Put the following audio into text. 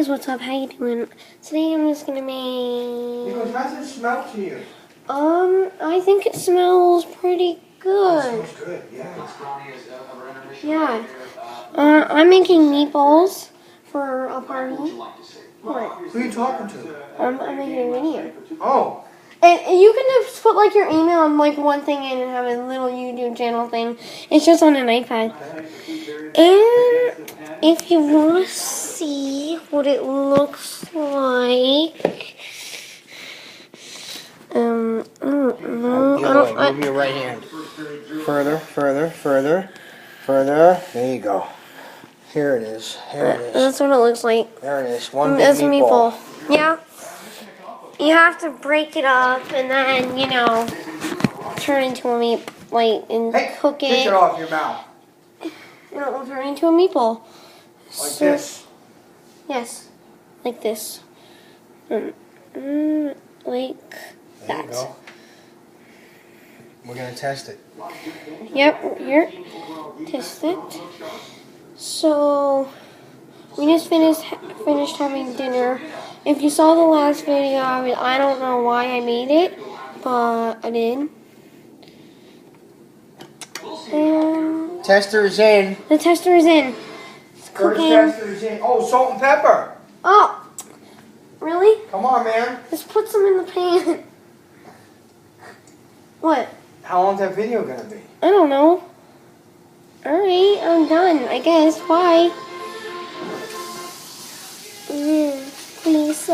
what's up? How you doing? Today I'm just gonna make... Because how does it smell to you? I think it smells pretty good. It smells good, yeah. Yeah. I'm making meatballs for a party. What? Who are you talking to? I'm making a video. Oh. And you can just put like your email and like one thing in and have a little YouTube channel thing. It's just on an iPad. And if you want to see what it looks like, I don't know. Move your right hand. Further, further, further, further. There you go. Here it is. Here it is. That's what it looks like. There it is. One big That's a meatball. Yeah. You have to break it up and then, you know, turn into a meat, like, and cook it. Take it off your mouth. And it will turn into a meatball. Like this? Yes. Like this. Like There that. you go. We're going to test it. Yep, here. Test it. So, we just finished having dinner. If you saw the last video, I don't know why I made it, but I did. And Tester is in. the tester is in. It's First cooking. tester is in. Oh, salt and pepper. Oh, really? Come on, man. Just put some in the pan. What? How long's that video going to be? I don't know. Alright, I'm done, I guess. Bye. Please.